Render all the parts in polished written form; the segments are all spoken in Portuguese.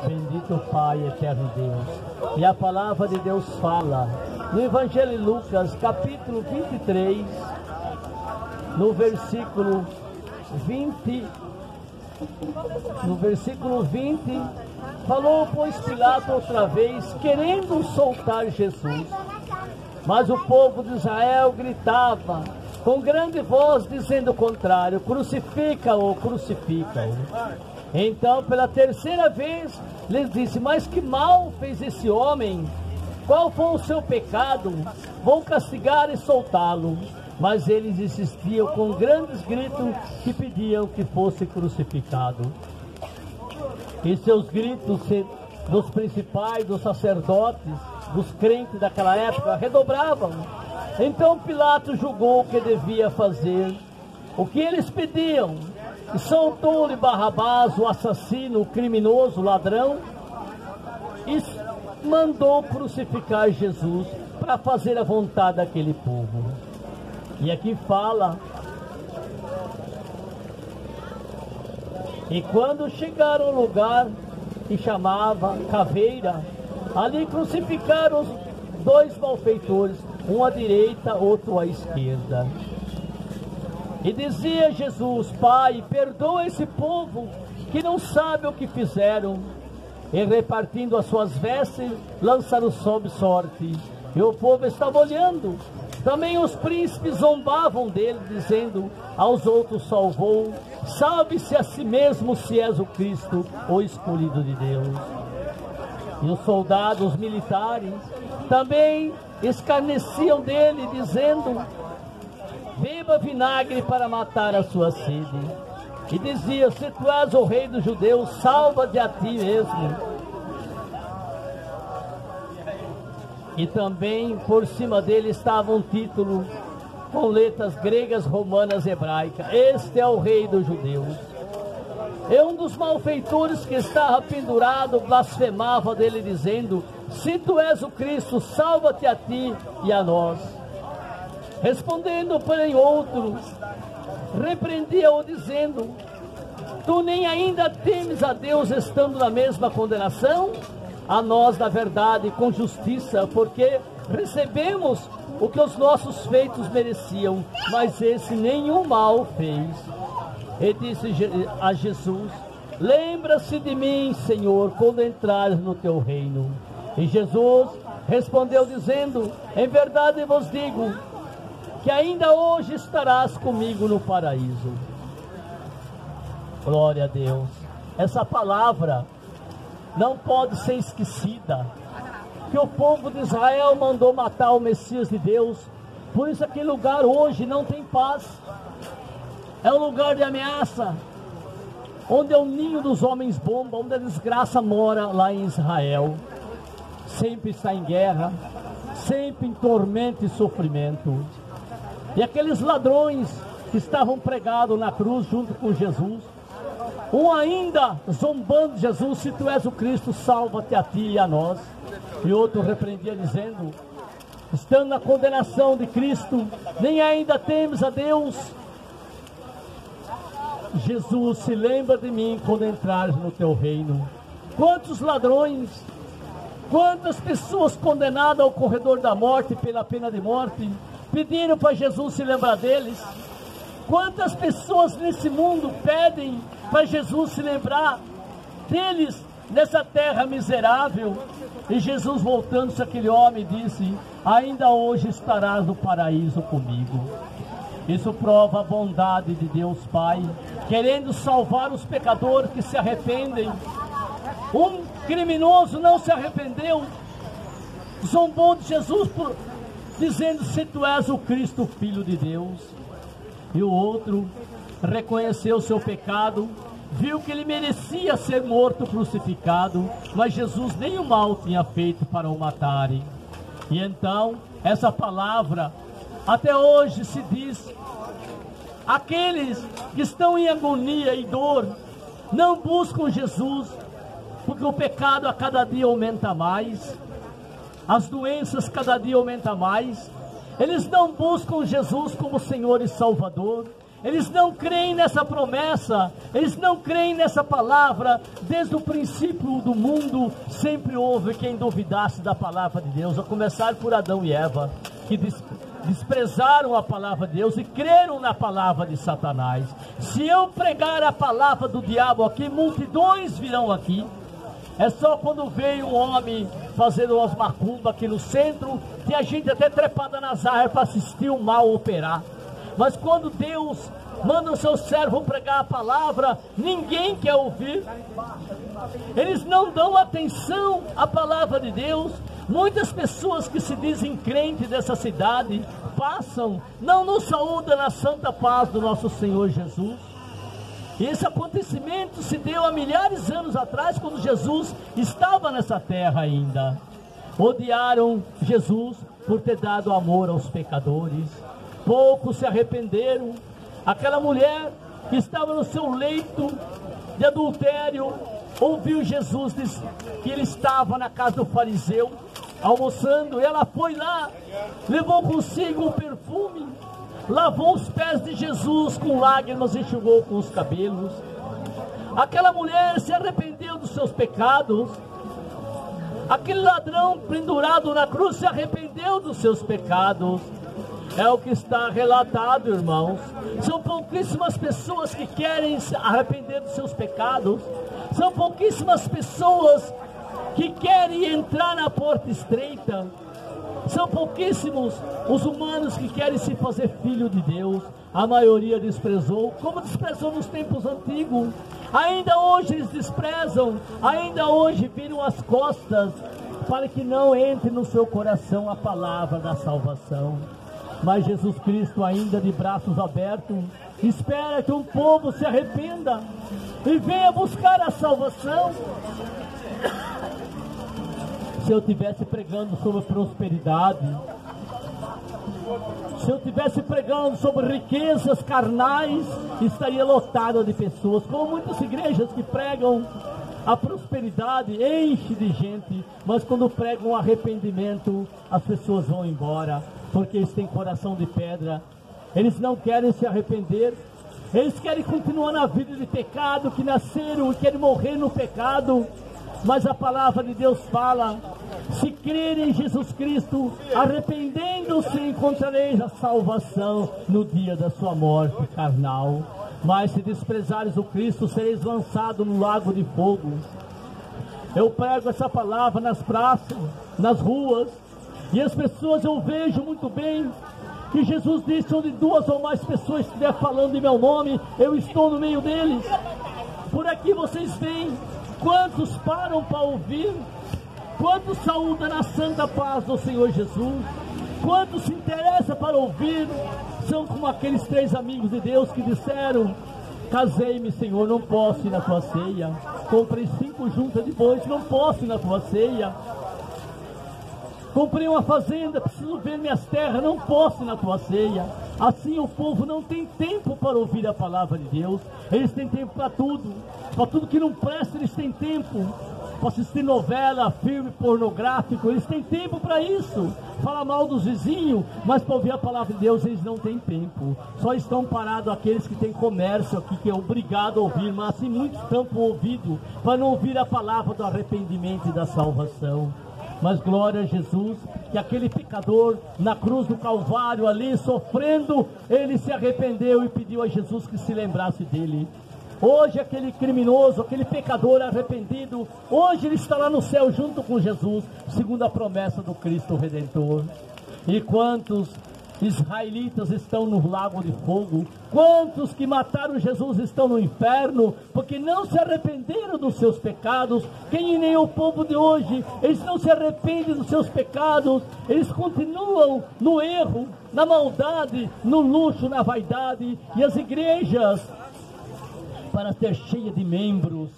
Bendito Pai, eterno Deus. E a palavra de Deus fala no Evangelho de Lucas, capítulo 23, no versículo 20. No versículo 20, falou, pois, Pilato outra vez, querendo soltar Jesus. Mas o povo de Israel gritava com grande voz, dizendo o contrário: crucifica-o, crucifica-o. Então, pela terceira vez, lhes disse: mas que mal fez esse homem? Qual foi o seu pecado? Vou castigar e soltá-lo. Mas eles insistiam com grandes gritos que pediam que fosse crucificado. E seus gritos dos principais, dos sacerdotes, dos crentes daquela época, redobravam. Então Pilato julgou o que devia fazer, o que eles pediam, e soltou-lhe Barrabás, o assassino, o criminoso, o ladrão, e mandou crucificar Jesus para fazer a vontade daquele povo. E aqui fala: e quando chegaram ao lugar que chamava Caveira, ali crucificaram os dois malfeitores, um à direita, outro à esquerda. E dizia Jesus: Pai, perdoa esse povo, que não sabe o que fizeram. E repartindo as suas vestes, lançaram sob sorte. E o povo estava olhando. Também os príncipes zombavam dele, dizendo aos outros: salvou, salve-se a si mesmo, se és o Cristo, o escolhido de Deus. E os soldados militares também escarneciam dele, dizendo: beba vinagre para matar a sua sede. E dizia: se tu és o rei dos judeus, salva-te a ti mesmo. E também por cima dele estava um título com letras gregas, romanas, hebraicas: este é o rei dos judeus. E um dos malfeitores que estava pendurado blasfemava dele, dizendo: se tu és o Cristo, salva-te a ti e a nós. Respondendo, porém, outro repreendia-o, dizendo: tu nem ainda temes a Deus, estando na mesma condenação? A nós, na verdade, com justiça, porque recebemos o que os nossos feitos mereciam, mas esse nenhum mal fez. E disse a Jesus: lembra-se de mim, Senhor, quando entrares no teu reino. E Jesus respondeu, dizendo: em verdade vos digo, que ainda hoje estarás comigo no paraíso. Glória a Deus. Essa palavra não pode ser esquecida, que o povo de Israel mandou matar o Messias de Deus. Por isso aquele lugar hoje não tem paz, é um lugar de ameaça, onde é o ninho dos homens bomba, onde a desgraça mora lá em Israel. Sempre está em guerra, sempre em tormento e sofrimento. E aqueles ladrões que estavam pregados na cruz junto com Jesus, um ainda zombando de Jesus: se tu és o Cristo, salva-te a ti e a nós. E outro repreendia, dizendo: estando na condenação de Cristo, nem ainda temes a Deus. Jesus, se lembra de mim quando entrares no teu reino. Quantos ladrões, quantas pessoas condenadas ao corredor da morte pela pena de morte, pediram para Jesus se lembrar deles? Quantas pessoas nesse mundo pedem para Jesus se lembrar deles nessa terra miserável? E Jesus, voltando-se àquele homem, disse: ainda hoje estarás no paraíso comigo. Isso prova a bondade de Deus Pai, querendo salvar os pecadores que se arrependem. Um criminoso não se arrependeu, zombou de Jesus, dizendo: se tu és o Cristo, Filho de Deus. E o outro reconheceu seu pecado, viu que ele merecia ser morto, crucificado, mas Jesus nem o mal tinha feito para o matarem. E então, essa palavra, até hoje se diz: aqueles que estão em agonia e dor, não buscam Jesus, porque o pecado a cada dia aumenta mais, as doenças cada dia aumentam mais. Eles não buscam Jesus como Senhor e Salvador, Eles não creem nessa promessa, eles não creem nessa palavra. Desde o princípio do mundo, sempre houve quem duvidasse da palavra de Deus, a começar por Adão e Eva, que desprezaram a palavra de Deus e creram na palavra de Satanás. Se eu pregar a palavra do diabo aqui, multidões virão aqui. É só quando veio um homem fazendo umas macumbas aqui no centro, tinha gente até trepada nas árvores para assistir o mal operar. Mas quando Deus manda o seu servo pregar a palavra, ninguém quer ouvir. Eles não dão atenção à palavra de Deus. Muitas pessoas que se dizem crentes dessa cidade passam, não nos saúdam na santa paz do nosso Senhor Jesus. E esse acontecimento se deu há milhares de anos atrás, quando Jesus estava nessa terra ainda. Odiaram Jesus por ter dado amor aos pecadores. Poucos se arrependeram. Aquela mulher que estava no seu leito de adultério, ouviu Jesus dizer que ele estava na casa do fariseu, almoçando. Ela foi lá, levou consigo um perfume, lavou os pés de Jesus com lágrimas e enxugou com os cabelos. Aquela mulher se arrependeu dos seus pecados. Aquele ladrão pendurado na cruz se arrependeu dos seus pecados. É o que está relatado, irmãos. São pouquíssimas pessoas que querem se arrepender dos seus pecados. São pouquíssimas pessoas que querem entrar na porta estreita. São pouquíssimos os humanos que querem se fazer filho de Deus. A maioria desprezou, como desprezou nos tempos antigos. Ainda hoje eles desprezam, ainda hoje viram as costas, para que não entre no seu coração a palavra da salvação. Mas Jesus Cristo, ainda de braços abertos, espera que um povo se arrependa e venha buscar a salvação. Se eu estivesse pregando sobre prosperidade, se eu estivesse pregando sobre riquezas carnais, estaria lotado de pessoas, como muitas igrejas que pregam a prosperidade, enche de gente, mas quando pregam o arrependimento, as pessoas vão embora, porque eles têm coração de pedra. Eles não querem se arrepender, eles querem continuar na vida de pecado, que nasceram e querem morrer no pecado. Mas a palavra de Deus fala: se crerem em Jesus Cristo, arrependendo-se, encontrareis a salvação no dia da sua morte carnal. Mas se desprezares o Cristo, sereis lançados no lago de fogo. Eu prego essa palavra nas praças, nas ruas, e as pessoas, eu vejo muito bem que Jesus disse: onde duas ou mais pessoas estiver falando em meu nome, eu estou no meio deles. Por aqui vocês veem quantos param para ouvir, quantos saúdam na santa paz do Senhor Jesus, quantos se interessam para ouvir. São como aqueles 3 amigos de Deus que disseram: casei-me, Senhor, não posso ir na tua ceia. Comprei 5 juntas de bois, não posso ir na tua ceia. Comprei uma fazenda, preciso ver minhas terras, não posso ir na tua ceia. Assim o povo não tem tempo para ouvir a palavra de Deus. Eles têm tempo para tudo que não presta eles têm tempo. Para assistir novela, filme pornográfico, eles têm tempo para isso. Falar mal dos vizinhos, mas para ouvir a palavra de Deus eles não têm tempo. Só estão parados aqueles que têm comércio aqui, que é obrigado a ouvir, mas assim muitos tampam o ouvido para não ouvir a palavra do arrependimento e da salvação. Mas glória a Jesus, que aquele pecador na cruz do Calvário ali sofrendo, ele se arrependeu e pediu a Jesus que se lembrasse dele. Hoje aquele criminoso, aquele pecador arrependido, hoje ele está lá no céu junto com Jesus, segundo a promessa do Cristo Redentor. E quantos israelitas estão no lago de fogo? Quantos que mataram Jesus estão no inferno, porque não se arrependeram dos seus pecados? Quem nem o povo de hoje, eles não se arrependem dos seus pecados, eles continuam no erro, na maldade, no luxo, na vaidade. E as igrejas, para ter cheia de membros,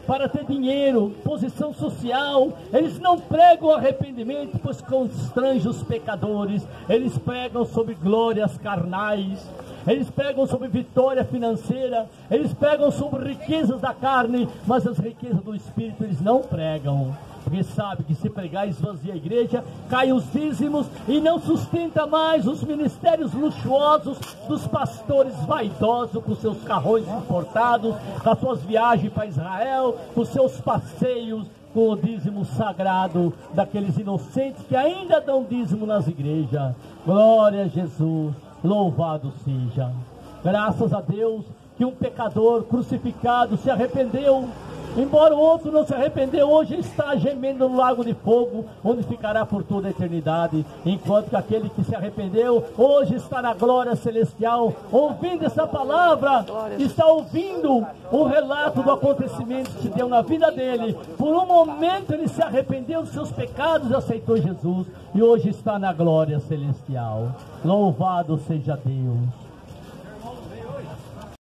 para ter dinheiro, posição social, eles não pregam arrependimento, pois constrange os pecadores. Eles pregam sobre glórias carnais, eles pregam sobre vitória financeira, eles pregam sobre riquezas da carne, mas as riquezas do Espírito eles não pregam. porque sabe que se pregar esvazia a igreja, cai os dízimos e não sustenta mais os ministérios luxuosos dos pastores vaidosos com seus carrões importados, com as suas viagens para Israel, com seus passeios, com o dízimo sagrado daqueles inocentes que ainda dão dízimo nas igrejas. Glória a Jesus, louvado seja. Graças a Deus que um pecador crucificado se arrependeu, embora o outro não se arrependeu, hoje está gemendo no lago de fogo, onde ficará por toda a eternidade, enquanto que aquele que se arrependeu, hoje está na glória celestial, ouvindo essa palavra, está ouvindo o relato do acontecimento que se deu na vida dele. Por um momento ele se arrependeu dos seus pecados e aceitou Jesus, e hoje está na glória celestial. Louvado seja Deus.